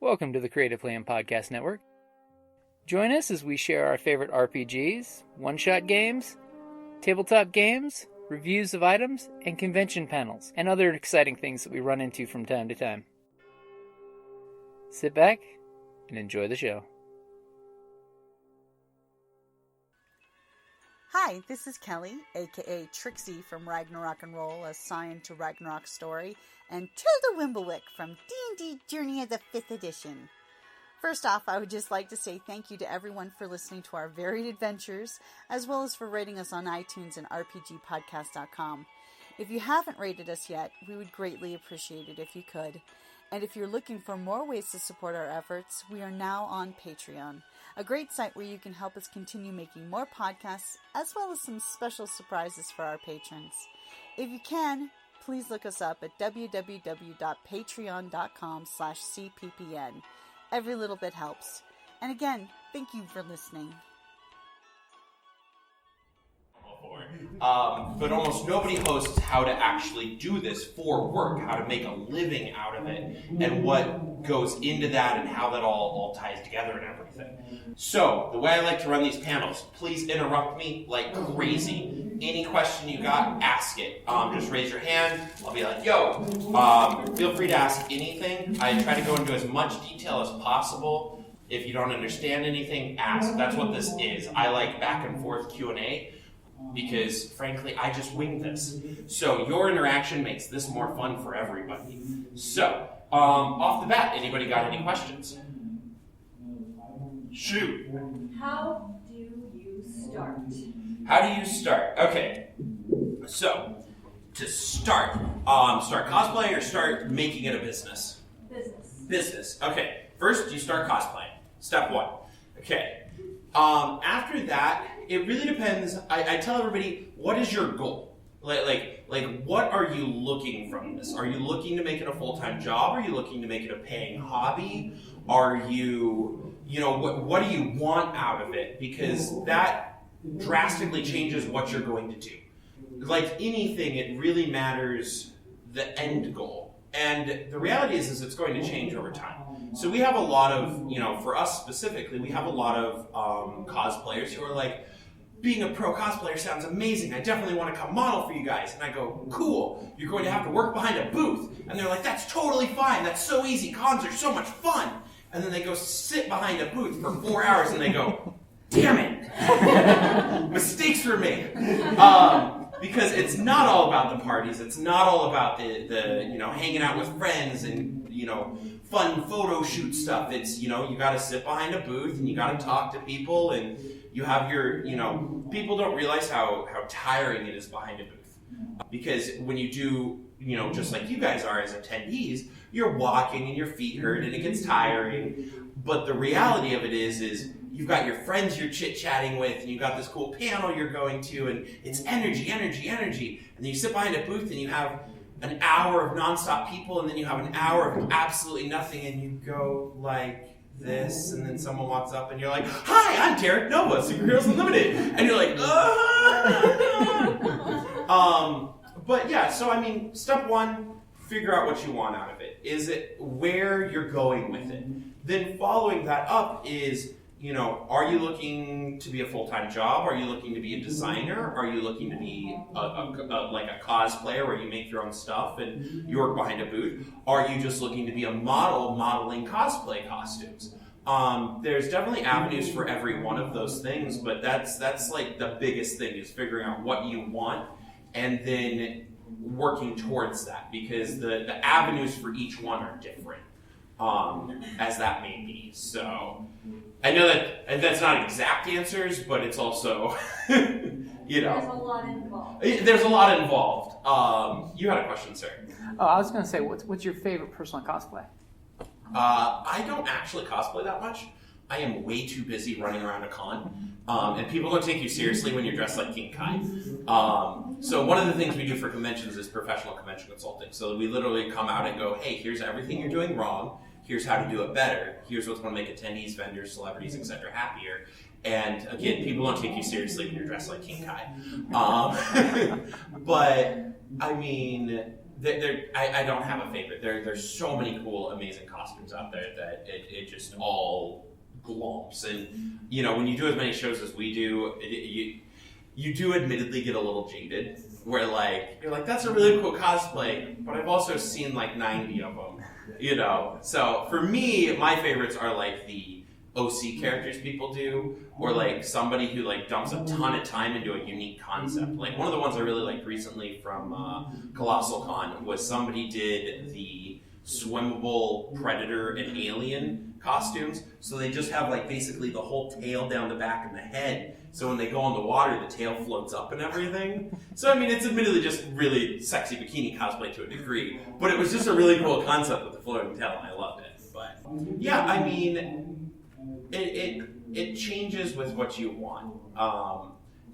Welcome to the Creative Plan Podcast Network. Join us as we share our favorite RPGs, one-shot games, tabletop games, reviews of items, and convention panels, and other exciting things that we run into from time to time. Sit back and enjoy the show. Hi, this is Kelly, aka Trixie from Ragnarok and Roll, a Scion to Ragnarok story, and Tilda Wimblewick from D&D Journey of the 5th Edition. First off, I would just like to say thank you to everyone for listening to our varied adventures, as well as for rating us on iTunes and rpgpodcast.com. If you haven't rated us yet, we would greatly appreciate it if you could. And if you're looking for more ways to support our efforts, we are now on Patreon, a great site where you can help us continue making more podcasts, as well as some special surprises for our patrons. If you can, please look us up at www.patreon.com/cppn. Every little bit helps. And again, thank you for listening. But almost nobody hosts how to actually do this for work, how to make a living out of it, and what goes into that and how that all ties together and everything. So, the way I like to run these panels, please interrupt me like crazy. Any question you got, ask it. Just raise your hand. I'll be like, yo, feel free to ask anything. I try to go into as much detail as possible. If you don't understand anything, ask. That's what this is. I like back and forth Q&A. Because, frankly, I just wing this. So your interaction makes this more fun for everybody. So, off the bat, anybody got any questions? Shoot. How do you start? How do you start? Okay. So, to start cosplay or start making it a business? Business. Okay. First, you start cosplaying. Step one. Okay. After that, it really depends. I tell everybody, what is your goal? Like, what are you looking from this? Are you looking to make it a full-time job? Are you looking to make it a paying hobby? Are you, what do you want out of it? Because that drastically changes what you're going to do. Like anything, it really matters the end goal. And the reality is it's going to change over time. So we have a lot of, for us specifically, we have a lot of cosplayers who are like, being a pro cosplayer sounds amazing. I definitely want to come model for you guys. And I go, cool. You're going to have to work behind a booth. And they're like, that's totally fine. That's so easy. Cons are so much fun. And then they go sit behind a booth for 4 hours and they go, damn it. Mistakes were made. Because it's not all about the parties. It's not all about the hanging out with friends and, fun photo shoot stuff. It's, you got to sit behind a booth and you got to talk to people and you have your, people don't realize how tiring it is behind a booth. Because when you do, just like you guys are as attendees, you're walking and your feet hurt and it gets tiring. But the reality of it is you've got your friends you're chit-chatting with and you've got this cool panel you're going to and it's energy. And then you sit behind a booth and you have an hour of nonstop people and then you have an hour of absolutely nothing and you go like this, and then someone walks up and you're like, hi, I'm Derek Nova, Superheroes Unlimited. And you're like, but yeah, so step one, figure out what you want out of it. Is it where you're going with it? Then following that up is, are you looking to be a full-time job? Are you looking to be a designer? Are you looking to be like a cosplayer where you make your own stuff and you work behind a booth? Are you just looking to be a model modeling cosplay costumes? There's definitely avenues for every one of those things, but that's like the biggest thing is figuring out what you want and then working towards that because the avenues for each one are different. As that may be. So I know that's not exact answers, but it's also, There's a lot involved. There's a lot involved. You had a question, sir. Oh, I was going to say, what's your favorite personal cosplay? I don't actually cosplay that much. I am way too busy running around a con. And people don't take you seriously when you're dressed like King Kai. So one of the things we do for conventions is professional convention consulting. So we literally come out and go, hey, here's everything you're doing wrong. Here's how to do it better. Here's what's going to make attendees, vendors, celebrities, etc. happier. And again, people don't take you seriously when you're dressed like King Kai. But I mean, I don't have a favorite. There's so many cool, amazing costumes out there that it just all glomps. And, you know, when you do as many shows as we do, you do admittedly get a little jaded, where like, you're like, that's a really cool cosplay, but I've also seen like 90 of them, you know? So for me, my favorites are like the OC characters people do, or like somebody who like dumps a ton of time into a unique concept. Like one of the ones I really liked recently from Colossal Con was somebody did the swimmable predator and alien costumes. So they just have like basically the whole tail down the back and the head. So when they go in the water, the tail floats up and everything. So I mean, it's admittedly just really sexy bikini cosplay to a degree, but it was just a really cool concept with the floating tail, and I loved it. But yeah, I mean, it changes with what you want.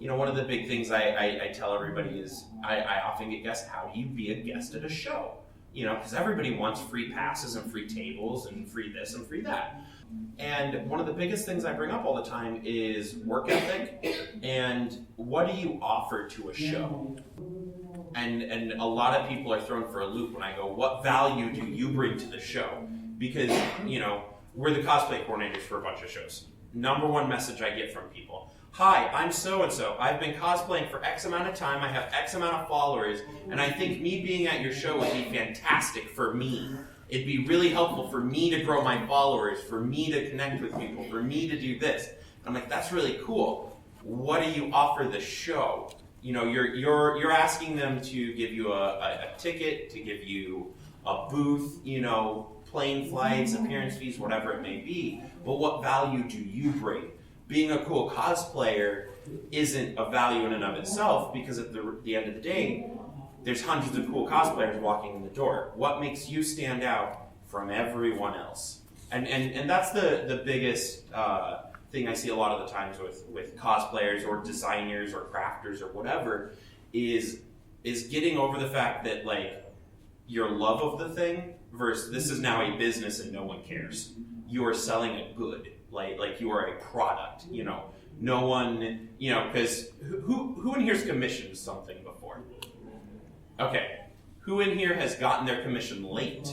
You know, one of the big things I tell everybody is I often get guests, how do you be a guest at a show? You know, because everybody wants free passes and free tables and free this and free that. And one of the biggest things I bring up all the time is work ethic and what do you offer to a show? And a lot of people are thrown for a loop when I go, what value do you bring to the show? Because, you know, we're the cosplay coordinators for a bunch of shows. Number one message I get from people, hi, I'm so-and-so. I've been cosplaying for X amount of time. I have X amount of followers. And I think me being at your show would be fantastic for me. It'd be really helpful for me to grow my followers, for me to connect with people, for me to do this. I'm like, that's really cool. What do you offer the show? You know, you're asking them to give you a ticket, to give you a booth, you know, plane flights, appearance fees, whatever it may be. But what value do you bring? Being a cool cosplayer isn't a value in and of itself, because at the end of the day, there's hundreds of cool cosplayers walking in the door. What makes you stand out from everyone else? And that's the biggest thing I see a lot of the times with cosplayers or designers or crafters or whatever is getting over the fact that like your love of the thing versus this is now a business and no one cares. You are selling a good, like you are a product, you know. No one, you know, because who in here's commissioned something before? Okay, who in here has gotten their commission late?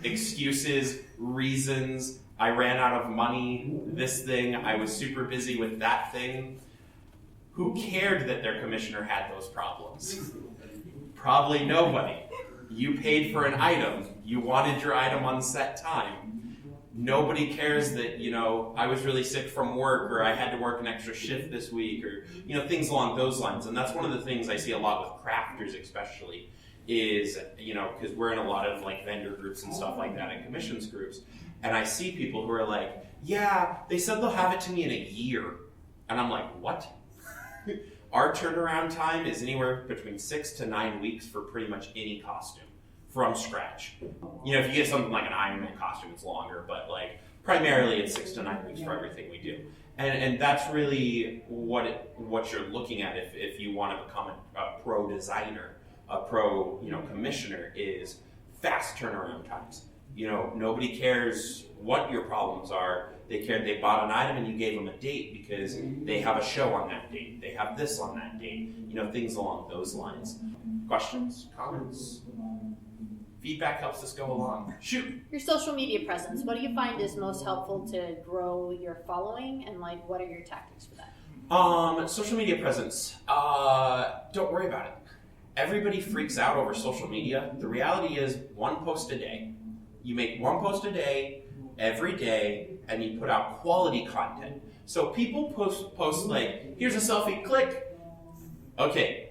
Excuses, reasons, I ran out of money, this thing, I was super busy with that thing. Who cared that their commissioner had those problems? Probably nobody. You paid for an item, you wanted your item on set time. Nobody cares that, you know, I was really sick from work, or I had to work an extra shift this week, or, you know, things along those lines. And that's one of the things I see a lot with crafters especially is, you know, because we're in a lot of like vendor groups and stuff like that and commissions groups. And I see people who are like, yeah, they said they'll have it to me in a year. And I'm like, what? Our turnaround time is anywhere between 6 to 9 weeks for pretty much any costume. From scratch. You know, if you get something like an Iron Man costume, it's longer, but like primarily it's 6 to 9 weeks for everything we do. And that's really what you're looking at if you want to become a pro designer, a pro, you know, commissioner, is fast turnaround times. You know, nobody cares what your problems are. They bought an item and you gave them a date because they have a show on that date. They have this on that date. You know, things along those lines. Questions? Comments? Feedback helps us go along. Shoot. Your social media presence. What do you find is most helpful to grow your following, and like, what are your tactics for that? Social media presence. Don't worry about it. Everybody freaks out over social media. The reality is one post a day. You make one post a day, every day, and you put out quality content. So people post like, here's a selfie, click. Okay.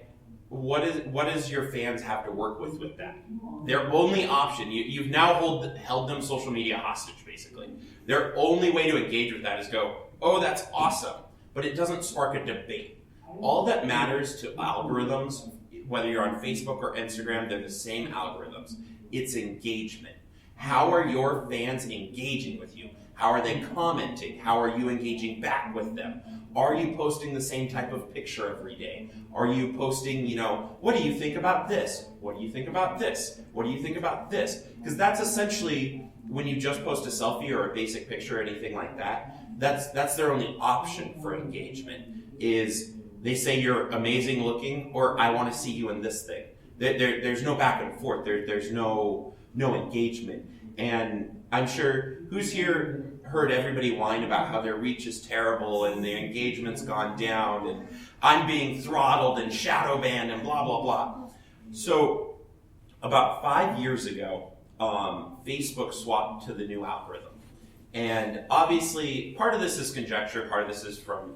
What does your fans have to work with that? Their only option, you've now held them social media hostage, basically. Their only way to engage with that is go, oh, that's awesome, but it doesn't spark a debate. All that matters to algorithms, whether you're on Facebook or Instagram, they're the same algorithms. It's engagement. How are your fans engaging with you? How are they commenting? How are you engaging back with them? Are you posting the same type of picture every day? Are you posting, you know, what do you think about this? What do you think about this? What do you think about this? Because that's essentially, when you just post a selfie or a basic picture or anything like that, that's their only option for engagement, is they say you're amazing looking, or I want to see you in this thing. There's no back and forth. There's no engagement. And I'm sure, who's here heard everybody whine about how their reach is terrible and their engagement's gone down and I'm being throttled and shadow banned and blah, blah, blah. So about 5 years ago, Facebook swapped to the new algorithm. And obviously, part of this is conjecture, part of this is from,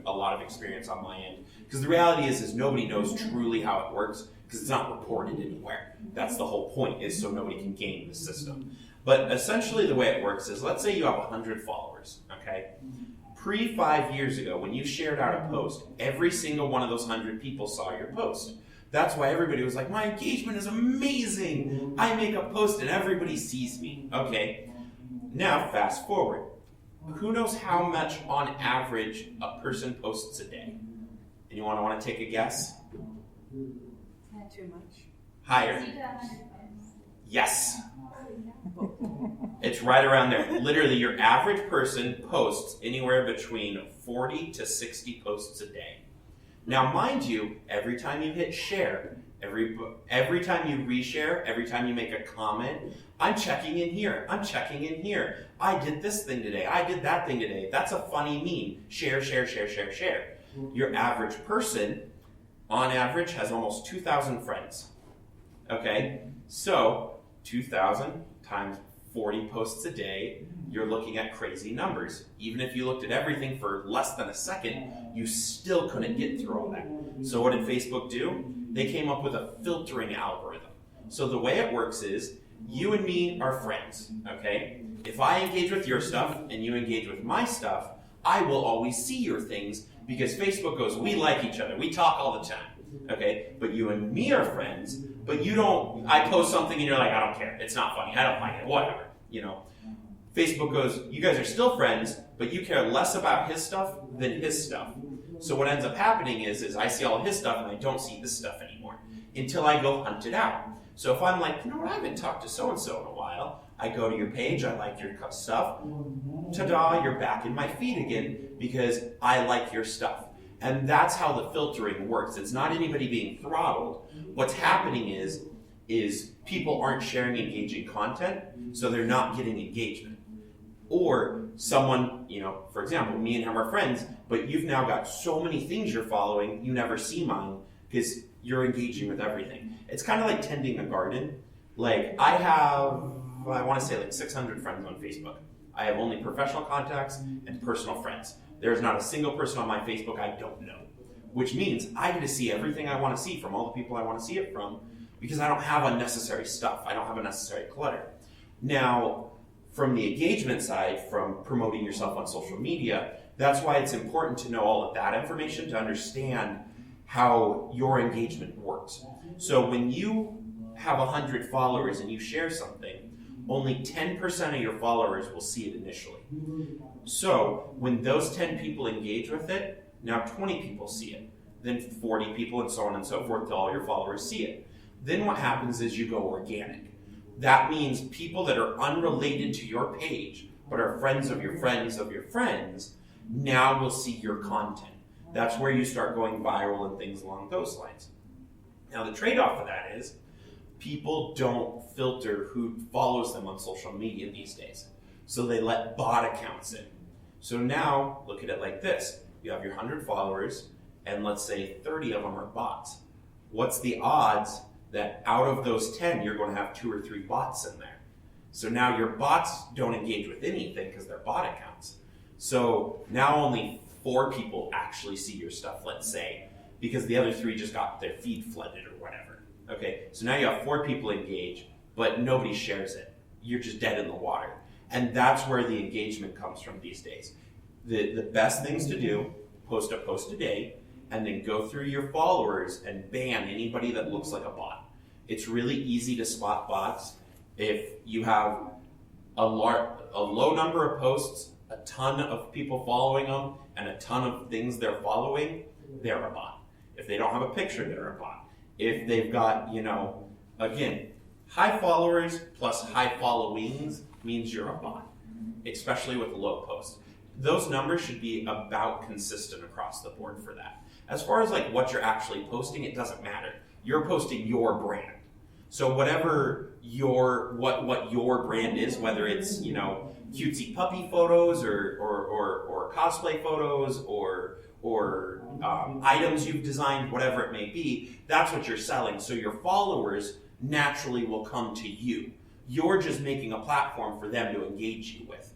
a lot of experience on my end. Because the reality is nobody knows truly how it works because it's not reported anywhere. That's the whole point, is so nobody can game the system. But essentially the way it works is, let's say you have 100 followers, okay? Pre 5 years ago, when you shared out a post, every single one of those 100 people saw your post. That's why everybody was like, my engagement is amazing. I make a post and everybody sees me, okay? Now, fast forward. Who knows how much, on average, a person posts a day? Anyone want to take a guess? Too much. Higher. Yes. It's right around there. Literally, your average person posts anywhere between 40 to 60 posts a day. Now, mind you, every time you hit share, every time you reshare, every time you make a comment, I'm checking in here. I'm checking in here. I did this thing today. I did that thing today. That's a funny meme. Share, share, share, share, share. Your average person, on average, has almost 2,000 friends. Okay? So, 2,000 times 40 posts a day, you're looking at crazy numbers. Even if you looked at everything for less than a second, you still couldn't get through all that. So what did Facebook do? They came up with a filtering algorithm. So the way it works is, you and me are friends, okay? If I engage with your stuff and you engage with my stuff, I will always see your things because Facebook goes, we like each other, we talk all the time, okay? But you and me are friends, but you don't, I post something and you're like, I don't care, it's not funny, I don't like it, whatever, Facebook goes, you guys are still friends, but you care less about his stuff than his stuff. So what ends up happening is I see all of his stuff and I don't see his stuff anymore until I go hunt it out. So if I'm like, I haven't talked to so-and-so in a while, I go to your page, I like your stuff, ta-da, you're back in my feed again because I like your stuff. And that's how the filtering works. It's not anybody being throttled. What's happening is people aren't sharing engaging content, so they're not getting engagement. Or someone, for example, me and him are friends, but you've now got so many things you're following, you never see mine because you're engaging with everything. It's kind of like tending a garden. Like, I want to say like 600 friends on Facebook. I have only professional contacts and personal friends. There's not a single person on my Facebook I don't know, which means I get to see everything I want to see from all the people I want to see it from because I don't have unnecessary stuff. I don't have unnecessary clutter. Now, from the engagement side, from promoting yourself on social media, that's why it's important to know all of that information to understand how your engagement works. So when you have 100 followers and you share something, only 10% of your followers will see it initially. So when those 10 people engage with it, now 20 people see it, then 40 people and so on and so forth till all your followers see it. Then what happens is you go organic. That means people that are unrelated to your page, but are friends of your friends of your friends, now will see your content. That's where you start going viral and things along those lines. Now the trade-off of that is, people don't filter who follows them on social media these days. So they let bot accounts in. So now, look at it like this. You have your 100 followers, and let's say 30 of them are bots. What's the odds that out of those 10, you're going to have 2 or 3 bots in there? So now your bots don't engage with anything because they're bot accounts. So now only 4 people actually see your stuff, let's say, because the other 3 just got their feed flooded or whatever. Okay, so now you have 4 people engage, but nobody shares it. You're just dead in the water. And that's where the engagement comes from these days. The best things to do, post a post a day, and then go through your followers and ban anybody that looks like a bot. It's really easy to spot bots. If you have a low number of posts, a ton of people following them, and a ton of things they're following, they're a bot. If they don't have a picture, they're a bot. If they've got, again, high followers plus high followings means you're a bot, especially with low posts. Those numbers should be about consistent across the board for that. As far as like what you're actually posting, it doesn't matter. You're posting your brand. So whatever what your brand is, whether it's, you know, cutesy puppy photos or cosplay photos or items you've designed, whatever it may be, that's what you're selling. So your followers naturally will come to you. You're just making a platform for them to engage you with.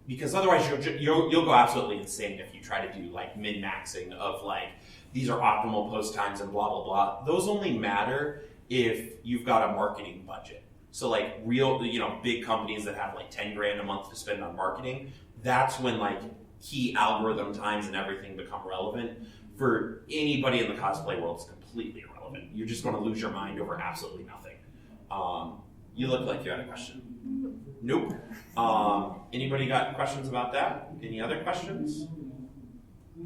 Because otherwise you'll go absolutely insane if you try to do like min-maxing of like, these are optimal post times and blah, blah, blah. Those only matter if you've got a marketing budget. So like real, you know, big companies that have like 10 grand a month to spend on marketing, that's when like key algorithm times and everything become relevant. For anybody in the cosplay world, it's completely irrelevant. You're just going to lose your mind over absolutely nothing. You look like you had a question. Nope. Anybody got questions about that? Any other questions?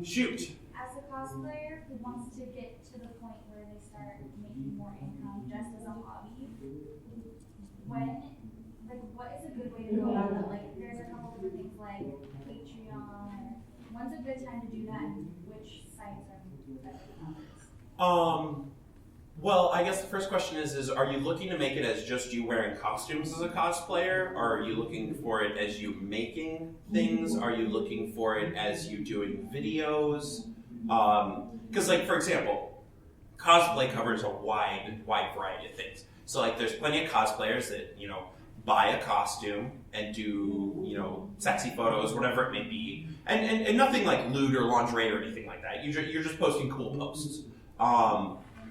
Shoot. As a cosplayer who wants to get to the point where they start making more income just as a hobby, what is a good way to go about that? Like, there's a couple different things like Patreon. When's a good time to do that, and which sites are better than others? Well, I guess the first question is are you looking to make it as just you wearing costumes as a cosplayer? Or are you looking for it as you making things? Are you looking for it as you doing videos? Because like, for example, cosplay covers a wide variety of things. So like there's plenty of cosplayers that, you know, buy a costume and do, you know, sexy photos, whatever it may be. And nothing like lewd or lingerie or anything like that. You're just posting cool posts.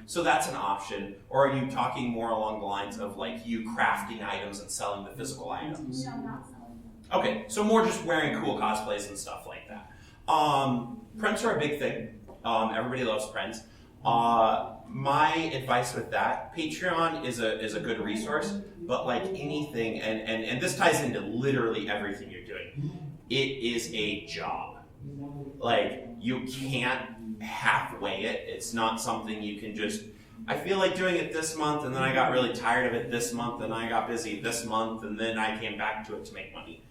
So that's an option. Or are you talking more along the lines of like you crafting items and selling the physical items? No, not selling. Okay, so more just wearing cool cosplays and stuff like that. Prints are a big thing. Everybody loves prints. My advice with that, Patreon is a good resource, but like anything, and this ties into literally everything you're doing, it is a job. Like, you can't halfway it. It's not something you can just, I feel like doing it this month, and then I got really tired of it this month, and I got busy this month, and then I came back to it to make money.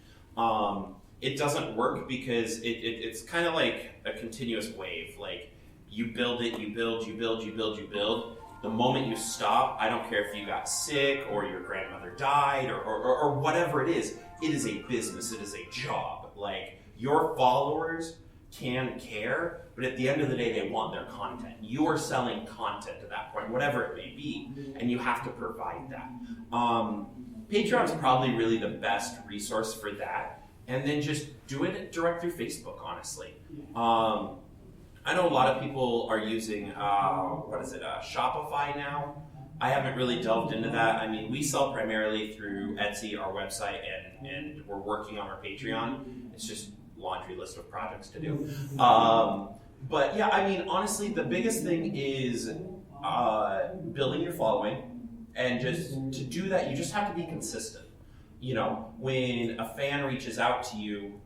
It doesn't work because it's kind of like a continuous wave. Like, you build it, you build, you build, you build, you build. The moment you stop, I don't care if you got sick or your grandmother died or whatever it is a business, it is a job. Like, your followers can care, but at the end of the day, they want their content. You are selling content at that point, whatever it may be, and you have to provide that. Patreon's probably really the best resource for that, and then just do it direct through Facebook, honestly. I know a lot of people are using, Shopify now. I haven't really delved into that. I mean, we sell primarily through Etsy, our website, and we're working on our Patreon. It's just laundry list of projects to do. But yeah, I mean, honestly, the biggest thing is building your following, and just to do that, you just have to be consistent. You know, when a fan reaches out to you,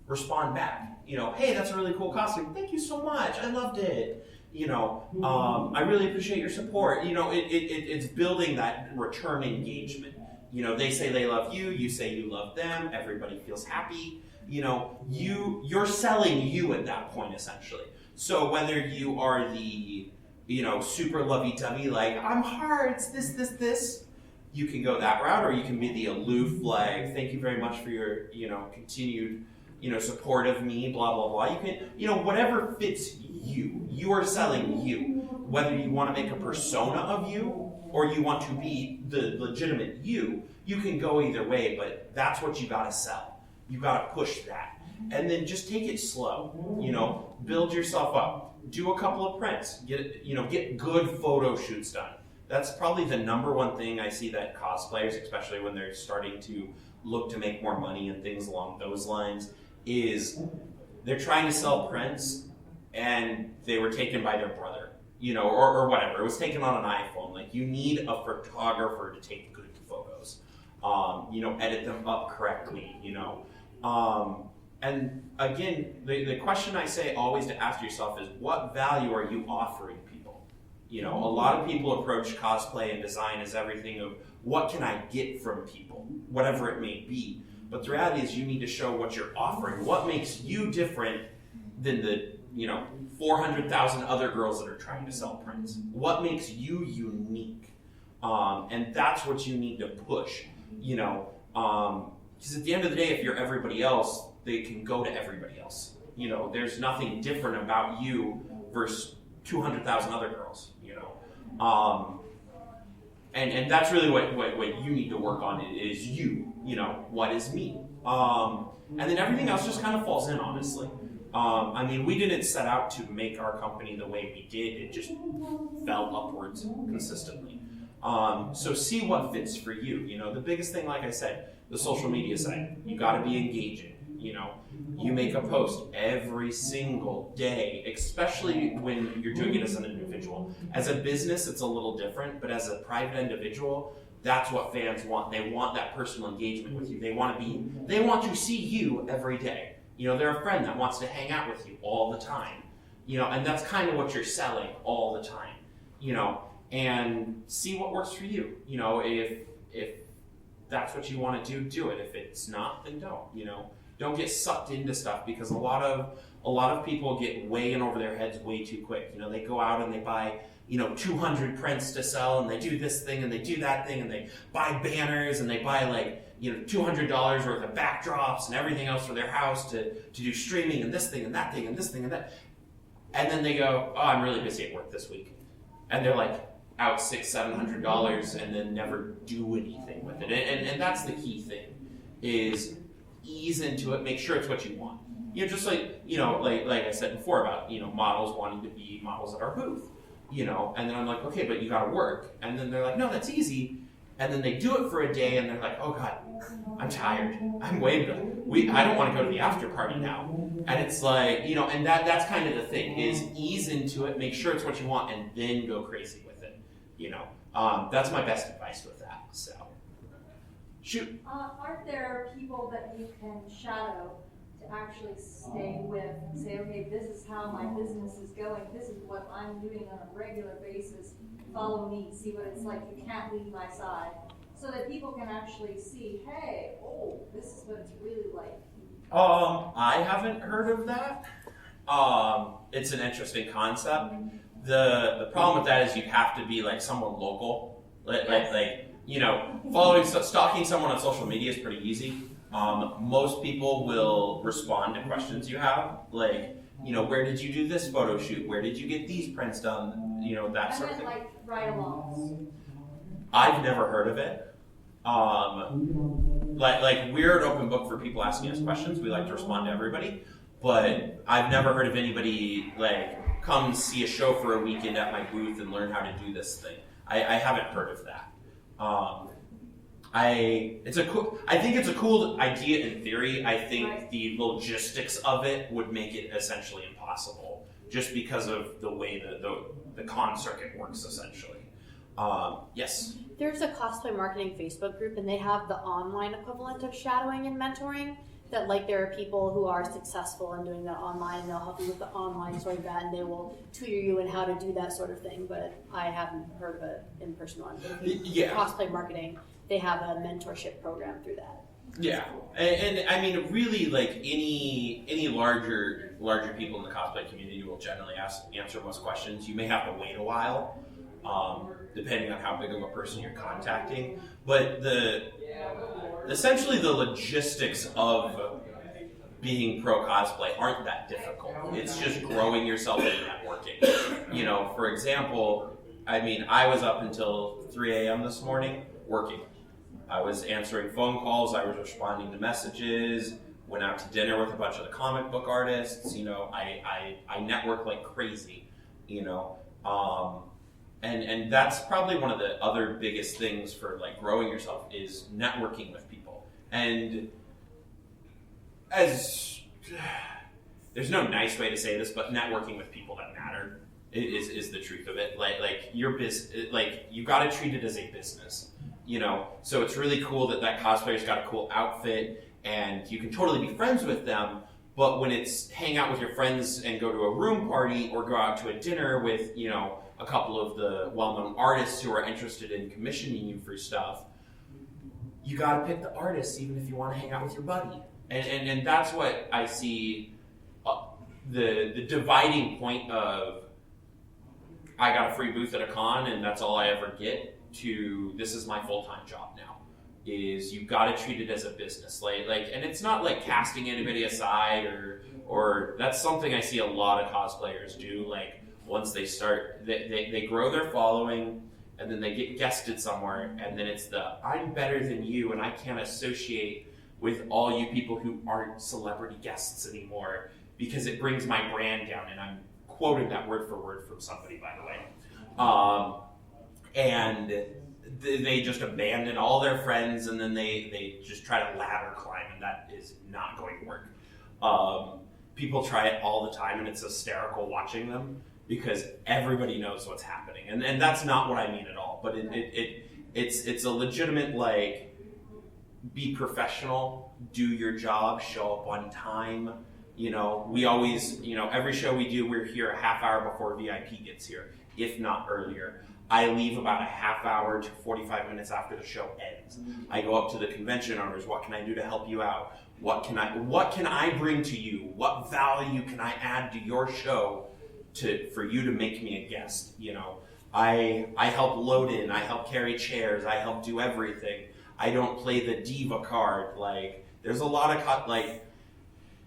respond back. You know, hey, that's a really cool costume. Thank you so much. I loved it. You know, I really appreciate your support. You know, it's building that return engagement. You know, they say they love you. You say you love them. Everybody feels happy. You know, you're selling you at that point, essentially. So whether you are the, you know, super lovey-dovey, like, I'm hearts, this, you can go that route, or you can be the aloof, like, thank you very much for your, you know, continued, you know, support of me, blah, blah, blah. You can, you know, whatever fits you. You are selling you. Whether you want to make a persona of you, or you want to be the legitimate you can go either way, but that's what you gotta sell. You gotta push that. And then just take it slow. You know, build yourself up. Do a couple of prints. Get good photo shoots done. That's probably the number one thing I see that cosplayers, especially when they're starting to look to make more money and things along those lines, is they're trying to sell prints and they were taken by their brother, you know, or whatever. It was taken on an iPhone. Like, you need a photographer to take good photos. You know, edit them up correctly, you know. And again, the question I say always to ask yourself is, what value are you offering people? You know, a lot of people approach cosplay and design as everything of, what can I get from people, whatever it may be. But the reality is, you need to show what you're offering. What makes you different than the, you know, 400,000 other girls that are trying to sell prints? What makes you unique? And that's what you need to push, because at the end of the day, if you're everybody else, they can go to everybody else. There's nothing different about you versus 200,000 other girls, and that's really what you need to work on is you, what is me? And then everything else just kind of falls in, honestly. We didn't set out to make our company the way we did. It just fell upwards consistently. So see what fits for you. The biggest thing, like I said, the social media side, you got to be engaging. You make a post every single day, especially when you're doing it as an individual. As a business, it's a little different, but as a private individual, that's what fans want. They want that personal engagement with you. They want to see you every day. They're a friend that wants to hang out with you all the time. And that's kind of what you're selling all the time. And see what works for you. If that's what you want to do it. If it's not, then don't. Don't get sucked into stuff, because a lot of people get way in over their heads way too quick. They go out and they buy 200 prints to sell, and they do this thing and they do that thing, and they buy banners and they buy $200 worth of backdrops and everything else for their house to do streaming and this thing and that thing and this thing and that. And then they go, oh, I'm really busy at work this week. And they're out $600-700 and then never do anything with it. And that's the key thing, is ease into it, make sure it's what you want. Just like I said before about, models wanting to be models at our booth, and then I'm like, okay, but you gotta work. And then they're like, no, that's easy. And then they do it for a day and they're like, oh God, I'm tired. I'm way done. I don't want to go to the after party now. And it's and that's kind of the thing, is ease into it, make sure it's what you want, and then go crazy with it. That's my best advice with that. So, shoot. Aren't there people that you can shadow to actually stay with and say, okay, this is how my business is going. This is what I'm doing on a regular basis. Follow me, see what it's like. You can't leave my side. So that people can actually see, hey, this is what it's really like. I haven't heard of that. It's an interesting concept. The problem with that is you have to be someone local. Stalking someone on social media is pretty easy. Most people will respond to questions you have, where did you do this photo shoot? Where did you get these prints done? That sort of thing. Ride-alongs. I've never heard of it. We're an open book for people asking us questions. We like to respond to everybody, but I've never heard of anybody come see a show for a weekend at my booth and learn how to do this thing. I haven't heard of that. I think it's a cool idea in theory. I think the logistics of it would make it essentially impossible, just because of the way the con circuit works, essentially. Yes? There's a cosplay marketing Facebook group, and they have the online equivalent of shadowing and mentoring. That there are people who are successful in doing that online, and they'll help you with the online sort of that, and they will tutor you in how to do that sort of thing. But I haven't heard of an in-person one. Yeah. Cosplay marketing, they have a mentorship program through that. Yeah, and really, any larger people in the cosplay community will generally answer most questions. You may have to wait a while, depending on how big of a person you're contacting. But essentially the logistics of being pro cosplay aren't that difficult. It's just growing yourself and networking. For example, I was up until 3 a.m. this morning working. I was answering phone calls, I was responding to messages, went out to dinner with a bunch of the comic book artists. I network like crazy, and that's probably one of the other biggest things for growing yourself is networking with people. And there's no nice way to say this, but networking with people that matter is the truth of it. Your business, you got to treat it as a business. So it's really cool that cosplayer's got a cool outfit and you can totally be friends with them, but when it's hang out with your friends and go to a room party or go out to a dinner with, a couple of the well-known artists who are interested in commissioning you for stuff, you got to pick the artists even if you want to hang out with your buddy. And that's what I see the dividing point of I got a free booth at a con and that's all I ever get to this is my full-time job now is you got to treat it as a business. Like, and it's not like casting anybody aside or that's something I see a lot of cosplayers do. Like once they start, they grow their following and then they get guested somewhere and then it's I'm better than you and I can't associate with all you people who aren't celebrity guests anymore because it brings my brand down. And I'm quoting that word for word from somebody, by the way. And they just abandon all their friends and then they just try to ladder climb and that is not going to work. People try it all the time and it's hysterical watching them because everybody knows what's happening. And that's not what I mean at all, but it's a legitimate, like, be professional, do your job, show up on time. You know, we always, every show we do, we're here a half hour before VIP gets here, if not earlier. I leave about a half hour to 45 minutes after the show ends. I go up to the convention owners. What can I do to help you out? What can I bring to you? What value can I add to your show for you to make me a guest? I help load in. I help carry chairs. I help do everything. I don't play the diva card. Like, there's a lot of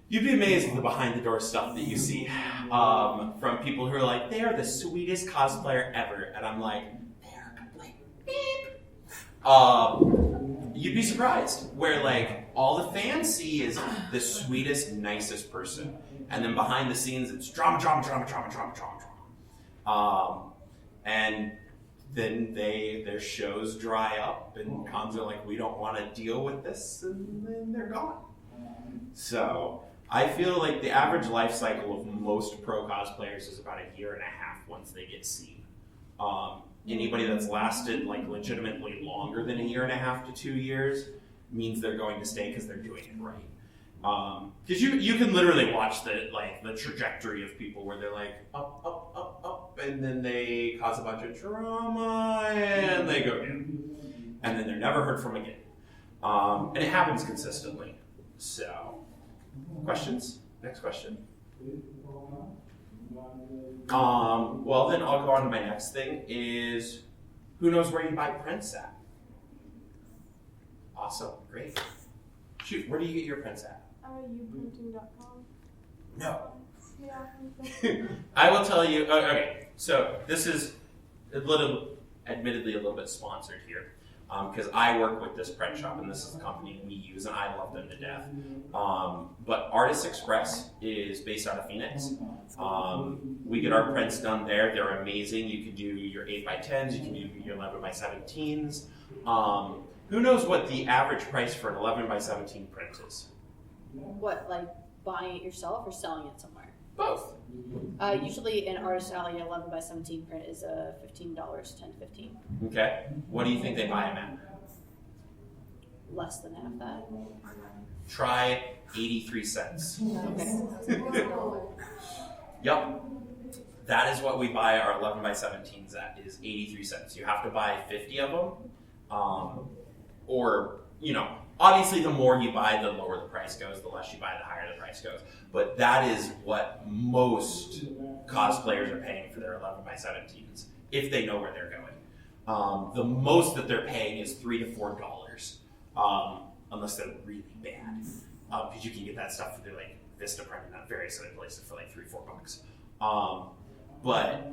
you'd be amazed at the behind the door stuff that you see from people who are like, they are the sweetest cosplayer ever. And I'm like, they're complete beep. You'd be surprised where like all the fans see is the sweetest, nicest person. And then behind the scenes, it's drama. And then their shows dry up and cons are like, we don't want to deal with this, and then they're gone. So I feel like the average life cycle of most pro cosplayers is about a year and a half once they get seen. Anybody that's lasted like legitimately longer than a year and a half to 2 years means they're going to stay because they're doing it right. Because you can literally watch the trajectory of people where they're like up, and then they cause a bunch of drama and they go down, and then they're never heard from again. And it happens consistently. So, questions? Next question. Well, then I'll go on to my next thing. Is who knows where you buy prints at? Awesome, great. Shoot, where do you get your prints at? Uprinting.com. No. Yeah. I will tell you. Okay, so this is admittedly a little bit sponsored here, because I work with this print shop, and this is the company we use, and I love them to death. But Artist Express is based out of Phoenix. We get our prints done there. They're amazing. You can do your 8x10s. You can do your 11x17s. Who knows what the average price for an 11x17 print is? What, like buying it yourself or selling it somewhere? Both. Usually an artist alley 11x17 print is $15, 10 to 15. Okay. What do you think they buy them at? Less than half that. Try 83 cents. Okay. Yep. That is what we buy our 11x17s at, is 83 cents. You have to buy 50 of them. Or, obviously the more you buy, the lower the price goes. The less you buy, the higher the price goes. But that is what most cosplayers are paying for their 11x17s, if they know where they're going. The most that they're paying is $3 to $4, unless they're really bad. Because you can get that stuff for like Vistaprint and various other places for like $3-4. But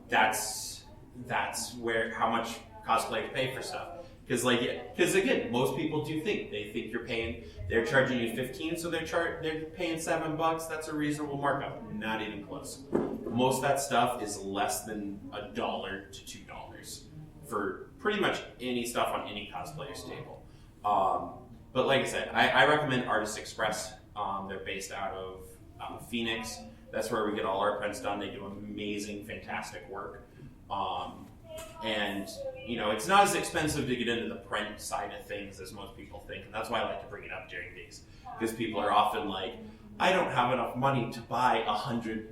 that's how much cosplayers pay for stuff. Because again, most people do think they're charging you 15, so they're paying $7. That's a reasonable markup. Not even close. Most of that stuff is less than $1 to $2 for pretty much any stuff on any cosplayer's table. But like I said, I recommend Artist Express. They're based out of Phoenix. That's where we get all our prints done. They do amazing, fantastic work. And it's not as expensive to get into the print side of things as most people think, and that's why I like to bring it up during these, because people are often like, I don't have enough money to buy $100,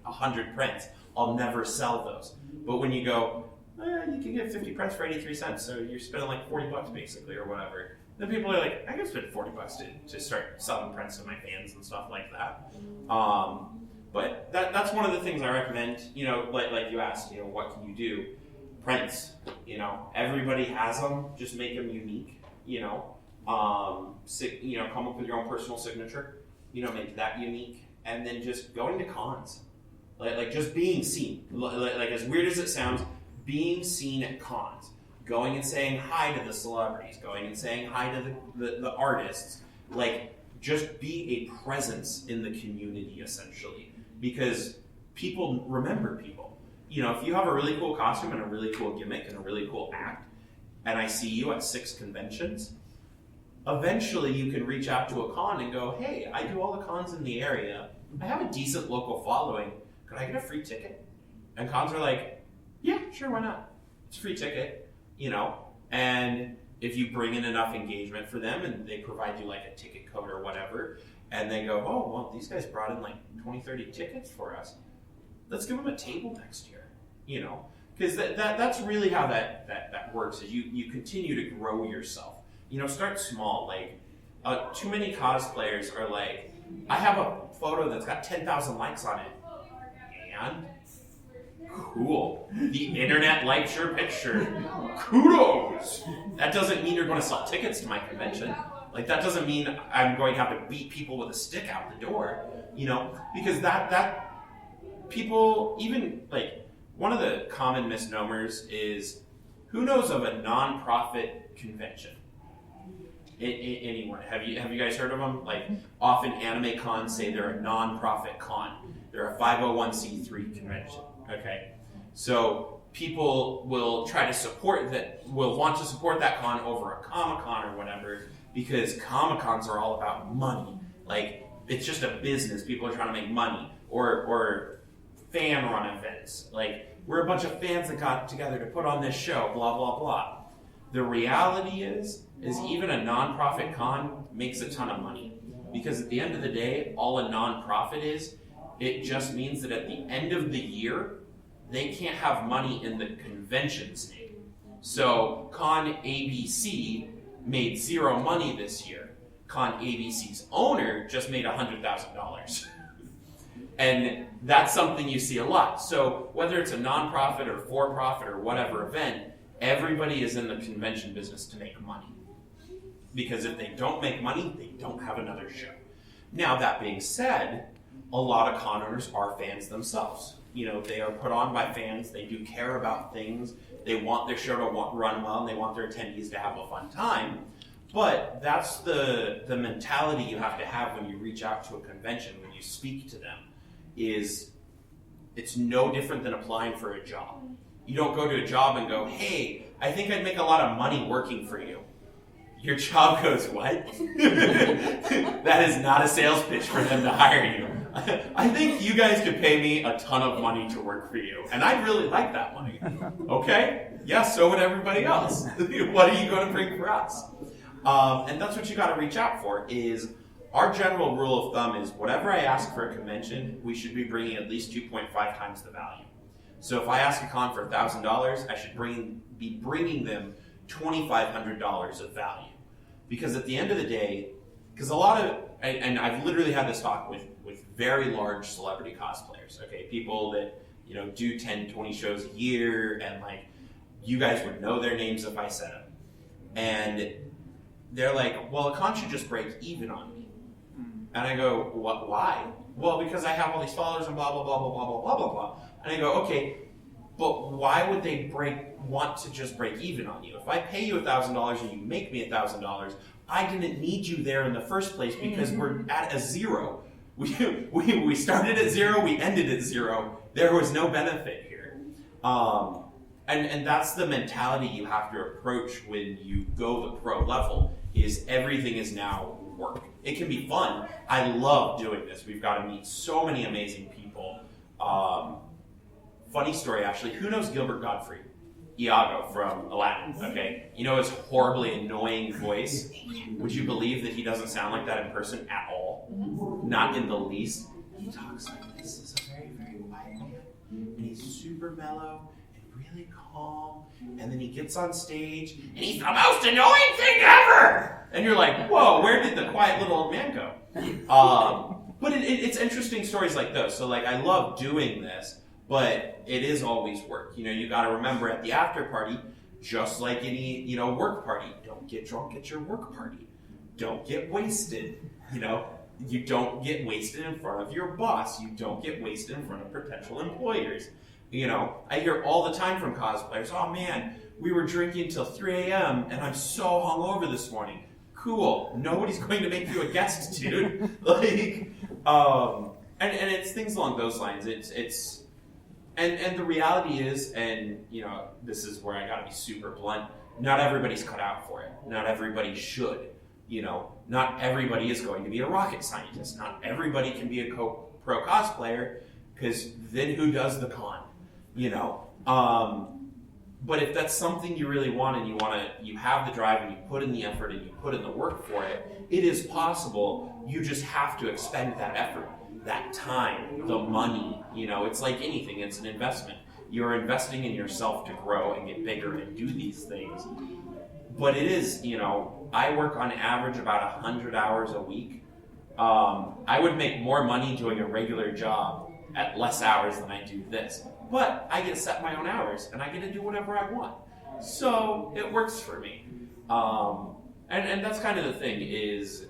100 prints. I'll never sell those. But when you go, you can get 50 prints for 83 cents, so you're spending like $40 basically, or whatever. Then people are like, I can spend $40 to start selling prints to my fans and stuff like that. But that's one of the things I recommend. Like you asked, what can you do? Prints. Everybody has them. Just make them unique. Come up with your own personal signature. Make that unique, and then just going to cons, like just being seen. Like as weird as it sounds, being seen at cons, going and saying hi to the celebrities, going and saying hi to the artists, like just be a presence in the community essentially, because people remember people. If you have a really cool costume and a really cool gimmick and a really cool act, and I see you at 6 conventions, eventually you can reach out to a con and go, hey, I do all the cons in the area. I have a decent local following. Could I get a free ticket? And cons are like, yeah, sure, why not? It's a free ticket, and if you bring in enough engagement for them and they provide you like a ticket code or whatever, and they go, oh, well, these guys brought in like 20, 30 tickets for us. Let's give them a table next year, because that's really how that works, is you continue to grow yourself. Start small. Like, too many cosplayers are like, I have a photo that's got 10,000 likes on it. And? Cool. The internet likes your picture. Kudos! That doesn't mean you're going to sell tickets to my convention. Like, that doesn't mean I'm going to have to beat people with a stick out the door. Because that people, even, like, one of the common misnomers is, who knows of a non-profit convention? Anyone? Have you guys heard of them? Like, often anime cons say they're a non-profit con. They're a 501c3 convention. Okay, so people will try to will want to support that con over a Comic-Con or whatever, because Comic-Cons are all about money. Like, it's just a business. People are trying to make money. Or fan-run events. Like, we're a bunch of fans that got together to put on this show, blah, blah, blah. The reality is even a non-profit con makes a ton of money. Because at the end of the day, all a non-profit is, it just means that at the end of the year, they can't have money in the convention's name. So Con ABC made 0 money this year. Con ABC's owner just made $100,000. And that's something you see a lot. So whether it's a non-profit or for-profit or whatever event, everybody is in the convention business to make money. Because if they don't make money, they don't have another show. Now, that being said, a lot of con owners are fans themselves. They are put on by fans. They do care about things. They want their show to run well, and they want their attendees to have a fun time. But that's the mentality you have to have when you reach out to a convention, when you speak to them, is it's no different than applying for a job. You don't go to a job and go, hey, I think I'd make a lot of money working for you. Your job goes, what? That is not a sales pitch for them to hire you. I think you guys could pay me a ton of money to work for you, and I'd really like that money. Okay? Yes, so would everybody else. What are you going to bring for us? And that's what you got to reach out for, is our general rule of thumb is whatever I ask for a convention, we should be bringing at least 2.5 times the value. So if I ask a con for $1,000, I should be bringing them $2,500 of value. Because at the end of the day, because a lot of, and I've literally had this talk with very large celebrity cosplayers, okay, people that, do 10, 20 shows a year, and like, you guys would know their names if I said them. And they're like, well, a con should just break even on me. And I go, what? Why? Well, because I have all these followers and blah, blah, blah, blah, blah, blah, blah, blah, blah. And I go, okay, but why would they want to just break even on you? If I pay you $1,000 and you make me $1,000, I didn't need you there in the first place because we're at a zero. We started at 0, we ended at 0. There was no benefit here. And that's the mentality you have to approach when you go the pro level, is everything is now work. It can be fun. I love doing this. We've got to meet so many amazing people. Funny story, actually. Who knows Gilbert Gottfried? Iago from Aladdin, okay? His horribly annoying voice. Would you believe that he doesn't sound like that in person at all? Not in the least. He talks like this. Is a very, very quiet man. And he's super mellow and really calm. calm, and then he gets on stage, and he's the most annoying thing ever! And you're like, whoa, where did the quiet little old man go? But it's interesting stories like those. So like, I love doing this, but it is always work. You know, you got to remember at the after party, just like any, you know, work party, don't get drunk at your work party. Don't get wasted. You know, you don't get wasted in front of your boss. You don't get wasted in front of potential employers. You know, I hear all the time from cosplayers, oh man, we were drinking till 3 a.m. and I'm so hungover this morning. Cool. Nobody's going to make you a guest, dude. Like, and it's things along those lines. And the reality is, and you know, this is where I gotta be super blunt, not everybody's cut out for it. Not everybody should. You know, not everybody is going to be a rocket scientist. Not everybody can be a pro cosplayer, because then who does the con? You know? But if that's something you really want and you have the drive and you put in the effort and you put in the work for it, it is possible. You just have to expend that effort, that time, the money. You know, it's like anything, it's an investment. You're investing in yourself to grow and get bigger and do these things. But it is, you know, I work on average about 100 hours a week. I would make more money doing a regular job at less hours than I do this. But I get to set my own hours, and I get to do whatever I want. So it works for me. And that's kind of the thing, is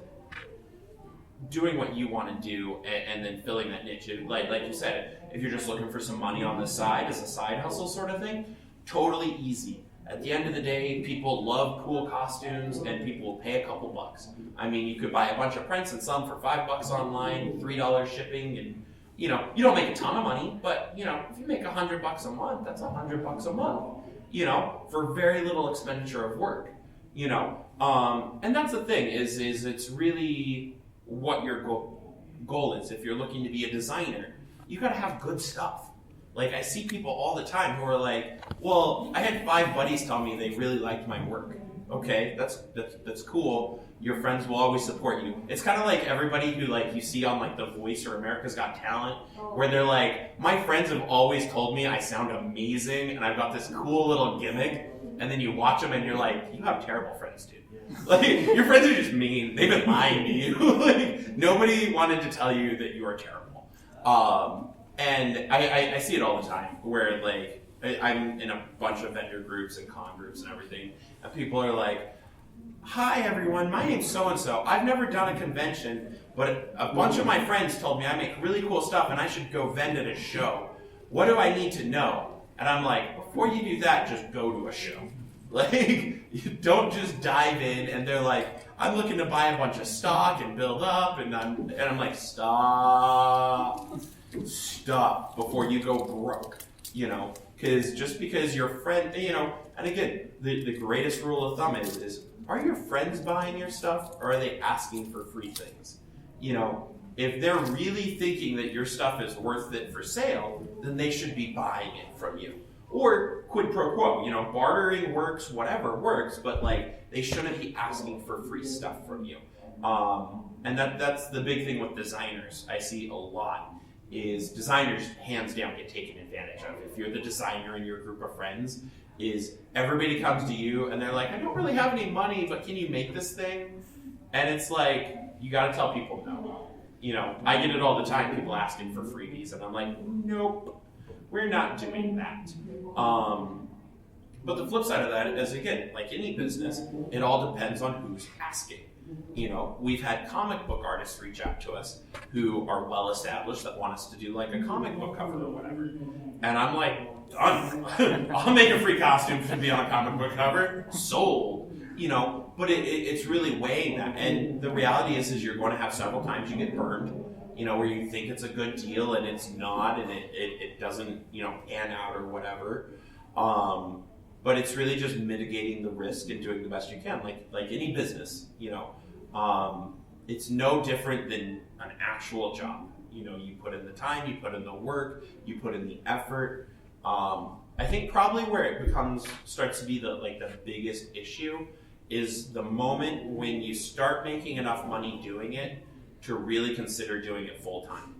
doing what you want to do and then filling that niche. Like you said, if you're just looking for some money on the side as a side hustle sort of thing, totally easy. At the end of the day, people love cool costumes and people will pay a couple bucks. I mean, you could buy a bunch of prints and sell them for $5 online, $3 shipping, and you know, you don't make a ton of money, but you know, if you make $100 a month, that's $100 a month, you know, for very little expenditure of work, you know. And that's the thing, is it's really what your goal is. If you're looking to be a designer, you gotta have good stuff. Like, I see people all the time who are like, well, I had 5 buddies tell me they really liked my work. Okay, that's cool. Your friends will always support you. It's kind of like everybody who like you see on like The Voice or America's Got Talent, where they're like, my friends have always told me I sound amazing and I've got this cool little gimmick, and then you watch them and you're like, you have terrible friends, dude. Like, your friends are just mean. They've been lying to you. Like, nobody wanted to tell you that you are terrible. And I see it all the time, where like, I'm in a bunch of vendor groups and con groups and everything, and people are like, hi everyone, my name's so-and-so. I've never done a convention, but a bunch of my friends told me I make really cool stuff and I should go vend at a show. What do I need to know? And I'm like, before you do that, just go to a show. Like, you don't just dive in, and they're like, I'm looking to buy a bunch of stock and build up, and I'm like, stop before you go broke, you know, because just because your friend, you know, and again, the greatest rule of thumb is, are your friends buying your stuff, or are they asking for free things? You know, if they're really thinking that your stuff is worth it for sale, then they should be buying it from you. Or quid pro quo, you know, bartering works, whatever works, but like, they shouldn't be asking for free stuff from you. And that's the big thing with designers. I see a lot is designers hands down get taken advantage of. If you're the designer in your group of friends, is everybody comes to you and they're like, I don't really have any money, but can you make this thing? And it's like, you gotta tell people no. You know, I get it all the time, people asking for freebies, and I'm like, nope, we're not doing that. But the flip side of that is, again, like any business, it all depends on who's asking. You know, we've had comic book artists reach out to us who are well established that want us to do like a comic book cover or whatever. And I'm like, done. I'll make a free costume to be on a comic book cover. Sold. You know, but it's really weighing that. And the reality is you're going to have several times you get burned, you know, where you think it's a good deal and it's not, and it doesn't, you know, pan out or whatever. But it's really just mitigating the risk and doing the best you can, like any business, you know. It's no different than an actual job. You know, you put in the time, you put in the work, you put in the effort. I think probably where it starts to be the biggest issue is the moment when you start making enough money doing it to really consider doing it full time.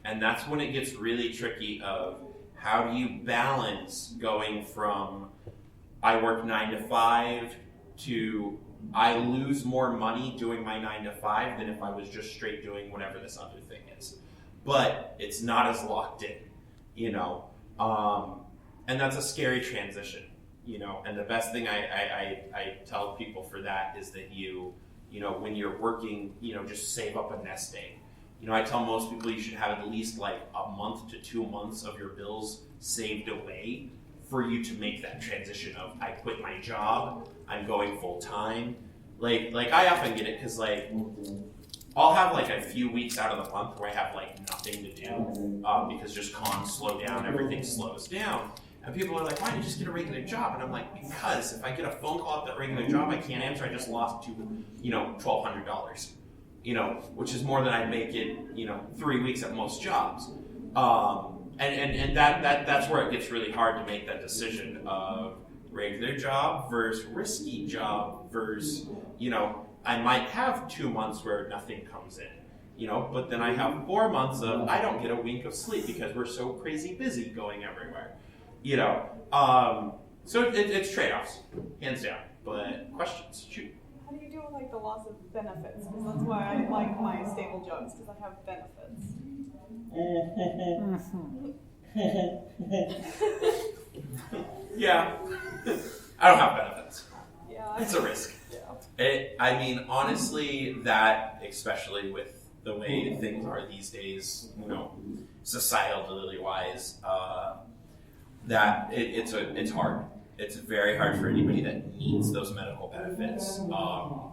And that's when it gets really tricky of, how do you balance going from I work 9 to 5 to I lose more money doing my 9 to 5 than if I was just straight doing whatever this other thing is. But it's not as locked in, you know. And that's a scary transition, you know. And the best thing I tell people for that is that you know, when you're working, you know, just save up a nest egg. You know, I tell most people you should have at least like a month to 2 months of your bills saved away for you to make that transition of I quit my job, I'm going full time. Like I often get it because like I'll have like a few weeks out of the month where I have like nothing to do because just cons slow down, everything slows down. And people are like, why don't you just get a regular job? And I'm like, because if I get a phone call at that regular job I can't answer, I just lost $1,200, you know, which is more than I'd make in, 3 weeks at most jobs. And that's where it gets really hard to make that decision of regular job versus risky job versus, I might have 2 months where nothing comes in, but then I have 4 months of I don't get a wink of sleep because we're so crazy busy going everywhere, So it's trade-offs, hands down. But questions, shoot. How do you deal with like the loss of benefits? Because that's why I like my stable jobs, because I have benefits. Yeah, I don't have benefits. Yeah, It's a risk. Yeah. Honestly, that, especially with the way things are these days, societally wise, that it's hard. It's very hard for anybody that needs those medical benefits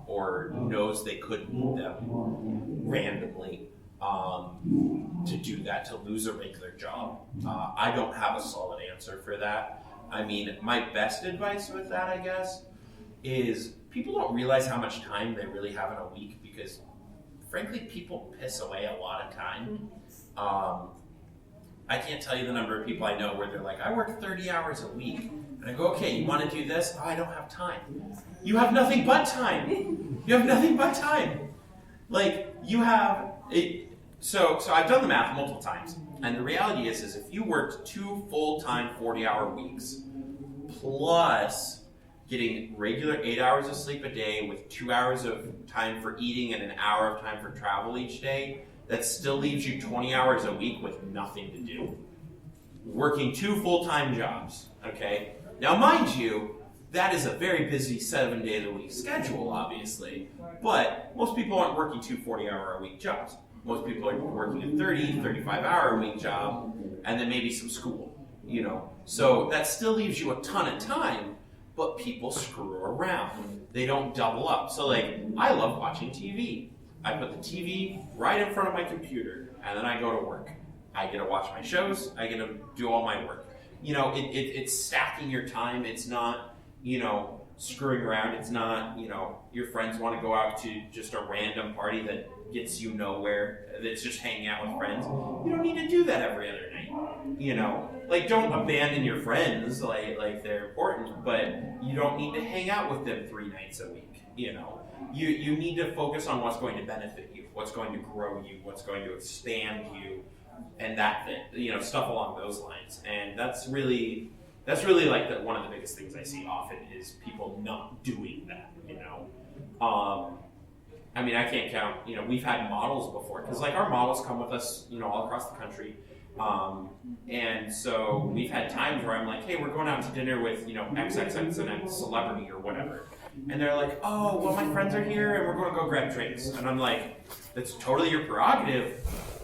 or knows they could need them randomly to do that, to lose a regular job. I don't have a solid answer for that. My best advice with that, I guess, is people don't realize how much time they really have in a week because, frankly, people piss away a lot of time. I can't tell you the number of people I know where they're like, I work 30 hours a week. And I go, okay, you want to do this? Oh, I don't have time. You have nothing but time. You have nothing but time. Like, you have... So I've done the math multiple times. And the reality is if you worked 2 full-time 40-hour weeks, plus getting regular 8 hours of sleep a day with 2 hours of time for eating and an hour of time for travel each day, that still leaves you 20 hours a week with nothing to do. Working 2 full-time jobs, okay? Now, mind you, that is a very busy 7 days a week schedule, obviously, but most people aren't working 2 40-hour-a-week jobs. Most people are working a 30, 35-hour-a-week job, and then maybe some school, So that still leaves you a ton of time, but people screw around. They don't double up. So, I love watching TV. I put the TV right in front of my computer, and then I go to work. I get to watch my shows. I get to do all my work. It's stacking your time. It's not, screwing around. It's not, your friends want to go out to just a random party that gets you nowhere. That's just hanging out with friends. You don't need to do that every other night. Don't abandon your friends. They're important, but you don't need to hang out with them 3 nights a week. You need to focus on what's going to benefit you, what's going to grow you, what's going to expand you, and that thing, stuff along those lines. And that's really one of the biggest things I see often is people not doing that. I can't count. We've had models before because our models come with us, all across the country. And so we've had times where I'm like, hey, we're going out to dinner with, XXX and X celebrity or whatever. And they're like, oh, well, my friends are here and we're going to go grab drinks. And I'm like, that's totally your prerogative,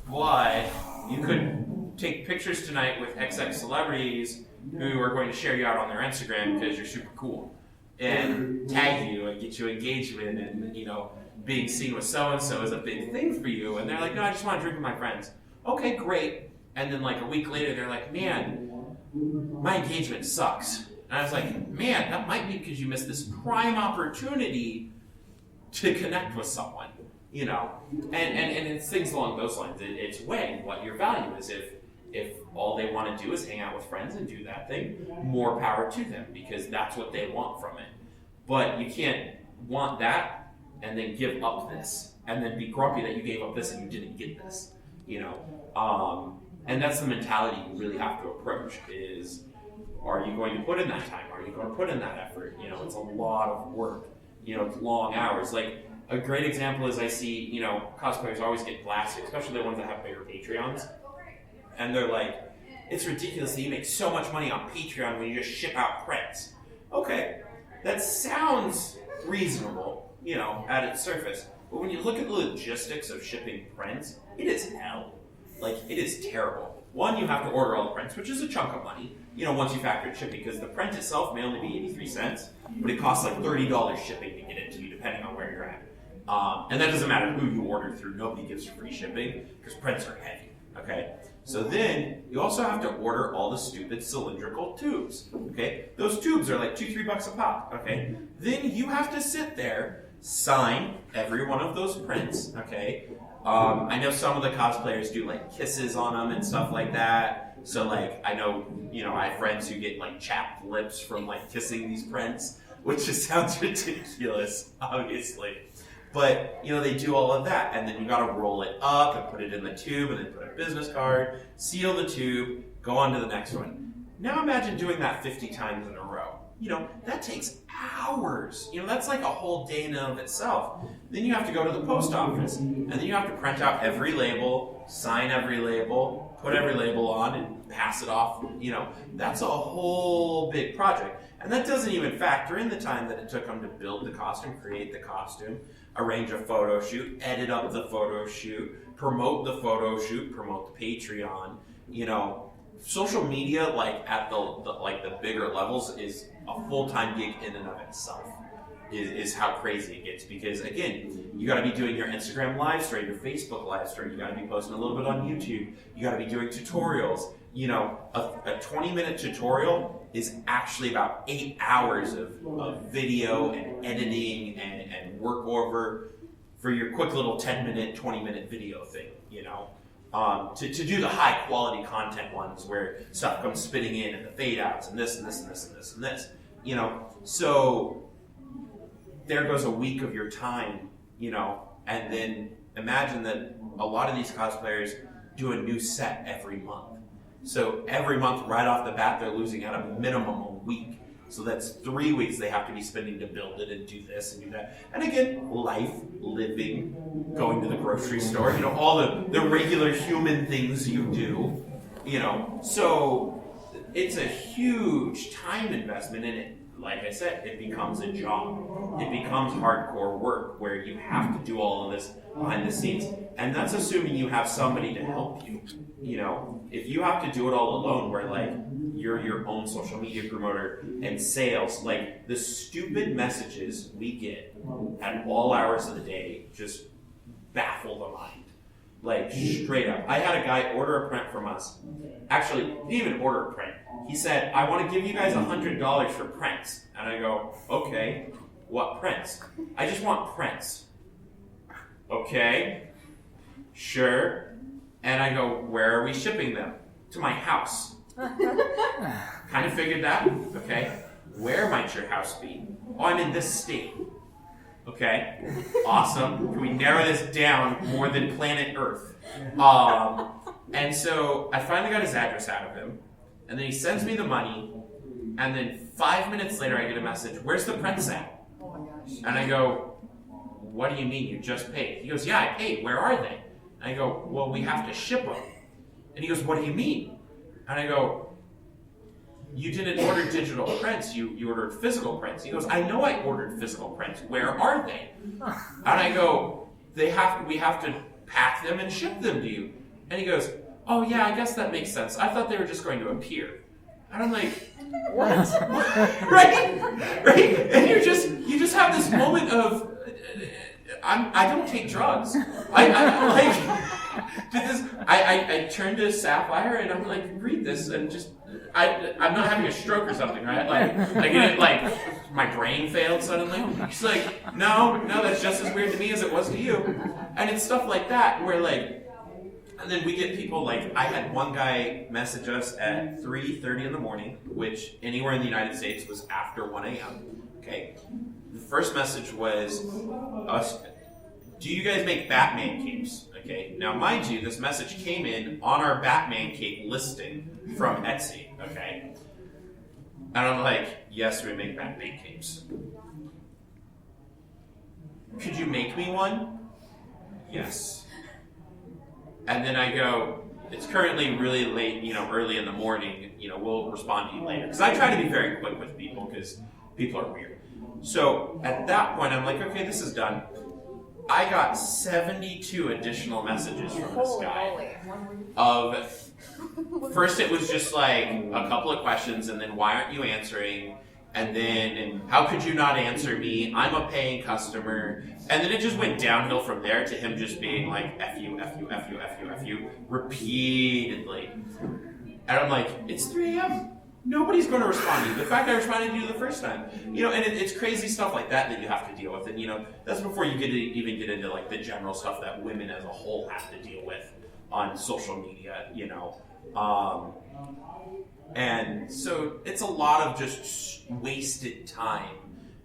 but you could take pictures tonight with XX celebrities who are going to share you out on their Instagram because you're super cool and tag you and get you engagement and, being seen with so-and-so is a big thing for you. And they're like, no, I just want to drink with my friends. Okay, great. And then a week later, they're like, man, my engagement sucks. And I was like, man, that might be because you missed this prime opportunity to connect with someone, And it's things along those lines. It's weighing what your value is. If all they want to do is hang out with friends and do that thing, more power to them because that's what they want from it. But you can't want that and then give up this and then be grumpy that you gave up this and you didn't get this, And that's the mentality you really have to approach is, are you going to put in that time? Are you going to put in that effort? You know, it's a lot of work. You know, it's long hours. Like, a great example is I see, you know, cosplayers always get blasted, especially the ones that have bigger Patreons. And they're like, it's ridiculous that you make so much money on Patreon when you just ship out prints. Okay, that sounds reasonable, you know, at its surface. But when you look at the logistics of shipping prints, it is hell. Like, it is terrible. One, you have to order all the prints, which is a chunk of money, you know, once you factor in shipping, because the print itself may only be 83 cents, but it costs like $30 shipping to get it to you, depending on where you're at. And that doesn't matter who you order through. Nobody gives you free shipping, because prints are heavy, okay? So then, you also have to order all the stupid cylindrical tubes, okay? Those tubes are like $2-3 a pop, okay? Then you have to sit there, sign every one of those prints, okay? I know some of the cosplayers do like kisses on them and stuff like that. So like, I know, you know, I have friends who get like chapped lips from like kissing these prints, which just sounds ridiculous, obviously. But, you know, they do all of that, and then you gotta roll it up and put it in the tube, and then put a business card, seal the tube, go on to the next one. Now imagine doing that 50 times in a row. You know, that takes hours. You know, that's like a whole day in and of itself. Then you have to go to the post office, and then you have to print out every label, sign every label, put every label on, and pass it off. You know, that's a whole big project. And that doesn't even factor in the time that it took them to build the costume, create the costume, arrange a photo shoot, edit up the photo shoot, promote the photo shoot, promote the Patreon. You know, social media, like at the bigger levels, is a full-time gig in and of itself. Is how crazy it gets, because again, you got to be doing your Instagram live stream, your Facebook live stream. You got to be posting a little bit on YouTube. You got to be doing tutorials. You know, a 20-minute tutorial is actually about 8 hours of video and editing and work over for your quick little 10-minute, 20-minute video thing, you know. To do the high-quality content ones where stuff comes spitting in and the fade-outs and this and this and this and this and this, you know. So there goes a week of your time, you know, and then imagine that a lot of these cosplayers do a new set every month. So every month, right off the bat, they're losing at a minimum a week. So that's 3 weeks they have to be spending to build it and do this and do that. And again, life, living, going to the grocery store, you know, all the regular human things you do, you know. So it's a huge time investment in it. Like I said, it becomes a job. It becomes hardcore work where you have to do all of this behind the scenes. And that's assuming you have somebody to help you. You know, if you have to do it all alone, where like you're your own social media promoter and sales, like the stupid messages we get at all hours of the day just baffle the mind. Like straight up. I had a guy order a print from us. Actually, he didn't even order a print. He said, I want to give you guys $100 for prints. And I go, okay, what prints? I just want prints. Okay, sure. And I go, where are we shipping them? To my house. Kind of figured that. Okay. Where might your house be? Oh, I'm in this state. Okay. Awesome. Can we narrow this down more than planet Earth? And so I finally got his address out of him. And then he sends me the money. And then 5 minutes later, I get a message, where's the prints at? Oh my gosh. And I go, what do you mean you just paid? He goes, yeah, I paid. Where are they? And I go, well, we have to ship them. And he goes, what do you mean? And I go, you didn't order digital prints, you ordered physical prints. He goes, I know I ordered physical prints. Where are they? And I go, we have to pack them and ship them to you. And he goes, oh yeah, I guess that makes sense. I thought they were just going to appear. And I'm like, what? Right? Right? And you just have this moment of, I don't take drugs. I turn to Sapphire and I'm like, read this, and just I'm not having a stroke or something, right? Like I get it, like my brain failed suddenly. She's like, no, that's just as weird to me as it was to you. And it's stuff like that where like, and then we get people like, I had one guy message us at 3:30 in the morning, which anywhere in the United States was after 1 a.m. Okay. The first message was us do you guys make Batman capes? Okay, now mind you, this message came in on our Batman cape listing from Etsy, okay? And I'm like, yes, we make Batman capes. Could you make me one? Yes. And then I go, it's currently really late, early in the morning, we'll respond to you later. Because I try to be very quick with people because people are weird. So at that point, I'm like, okay, this is done. I got 72 additional messages from this guy. First it was just like a couple of questions, and then why aren't you answering? And then how could you not answer me? I'm a paying customer. And then it just went downhill from there to him just being like, F you, F you, F you, F you, F you, repeatedly. And I'm like, it's 3 a.m. Nobody's going to respond to you. The fact I responded to you the first time. And it's crazy stuff like that you have to deal with. And, that's before you even get into, like, the general stuff that women as a whole have to deal with on social media, And so it's a lot of just wasted time.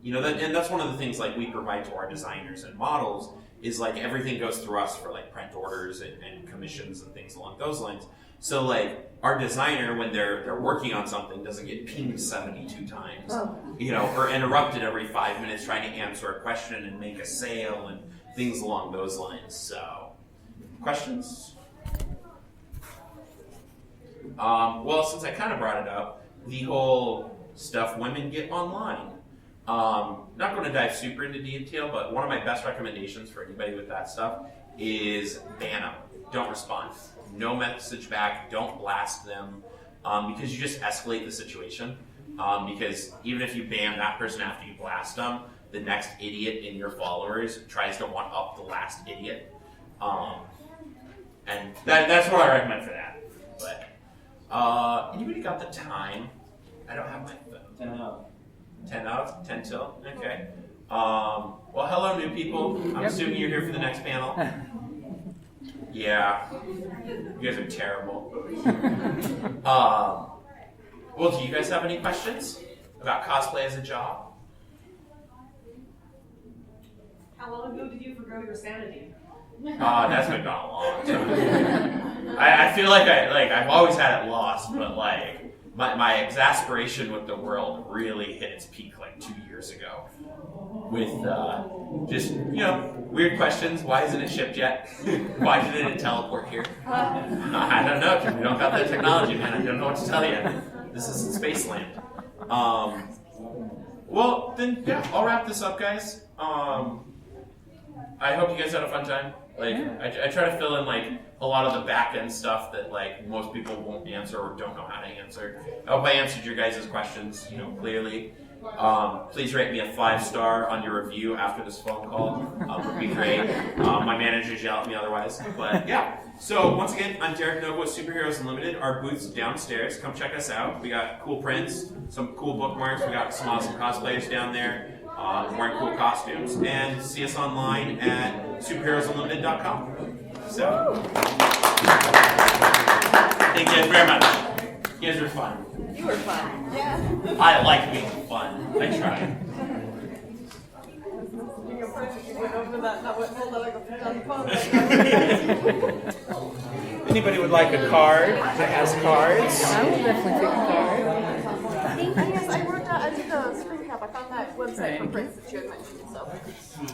And that's one of the things, like, we provide to our designers and models is, like, everything goes through us for, like, print orders and commissions and things along those lines. So, like, our designer, when they're working on something, doesn't get pinged 72 times, or interrupted every 5 minutes trying to answer a question and make a sale and things along those lines. So, questions? Well, since I kind of brought it up, the whole stuff women get online. Not going to dive super into detail, but one of my best recommendations for anybody with that stuff is ban them. Don't respond. No message back. Don't blast them, because you just escalate the situation. Because even if you ban that person after you blast them, the next idiot in your followers tries to one up the last idiot. And that's what I recommend for that. But anybody got the time? I don't have my phone. 10 out. 10 out? 10 till? Okay. Well, hello, new people. I'm assuming you're here for the next panel. Yeah. You guys are terrible. Well, do you guys have any questions about cosplay as a job? How long ago did you forgo your sanity? That's been gone a long time. I feel like I've always had it lost, but like my exasperation with the world really hit its peak like 2 years ago. With just weird questions. Why isn't it shipped yet? Why didn't it teleport here? I don't know, because we don't got the technology, man. I don't know what to tell you. This isn't Spaceland. Well, then yeah, I'll wrap this up, guys. I hope you guys had a fun time. Like, I try to fill in like a lot of the back end stuff that like most people won't answer or don't know how to answer. I hope I answered your guys' questions, clearly. Please rate me a 5-star on your review after this phone call. Would be great. My managers yell at me otherwise. But yeah. So once again, I'm Derek Novo with Superheroes Unlimited. Our booth's downstairs. Come check us out. We got cool prints, some cool bookmarks. We got some awesome cosplayers down there. Wearing cool costumes, and see us online at superheroesunlimited.com. So, thank you guys very much. You guys were fun. You were fun. Yeah. I like being fun. I try. Being a person, you went over that, not what hold on the phone. Anybody would like a card that has cards? I will definitely take a card. Yes, I worked out, I did the screen cap. I found that website for prints that you had mentioned, so.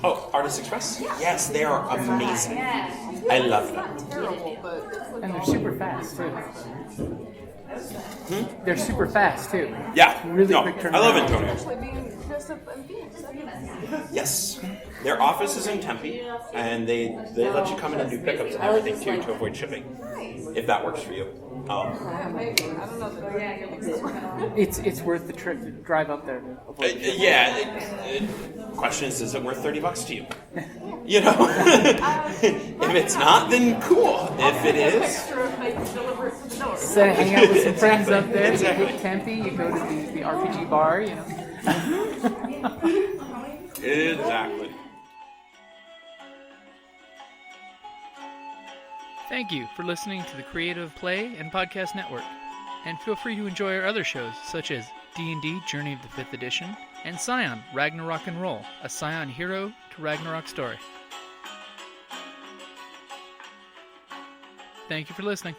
Oh, Artist Express? Yes, they are amazing. I love them. Not terrible, but it's like And they're super fast, too. They're super fast, too. Yeah, Really no, quick turnaround. I love Antonio. actually being dressed up in Phoenix. Yes, their office is in Tempe, and they let you come in and do pickups and everything too to avoid shipping, if that works for you. Yeah, maybe. I don't know that It's worth the trip to drive up there to avoid the Yeah. Question is it worth $30 to you? If it's not, then cool. If it is, extra, maybe deliver it to the door. So hang out with some friends up there. Exactly. You go to Tempe, you go to the RPG bar, exactly. Thank you for listening to the Creative Play and Podcast Network. And feel free to enjoy our other shows, such as D&D Journey of the 5th Edition and Scion Ragnarok and Roll, a Scion hero to Ragnarok story. Thank you for listening.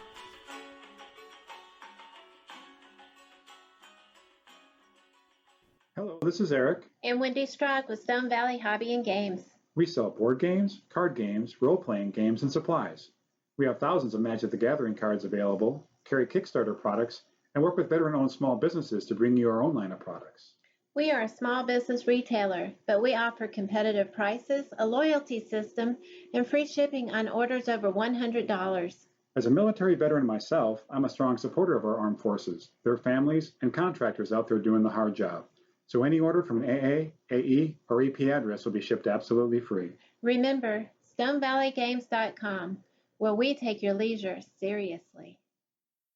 Hello, this is Eric. And Wendy Strog with Stone Valley Hobby and Games. We sell board games, card games, role-playing games, and supplies. We have thousands of Magic the Gathering cards available, carry Kickstarter products, and work with veteran-owned small businesses to bring you our own line of products. We are a small business retailer, but we offer competitive prices, a loyalty system, and free shipping on orders over $100. As a military veteran myself, I'm a strong supporter of our armed forces, their families, and contractors out there doing the hard job. So any order from an AA, AE, or EP address will be shipped absolutely free. Remember, StoneValleyGames.com, where we take your leisure seriously.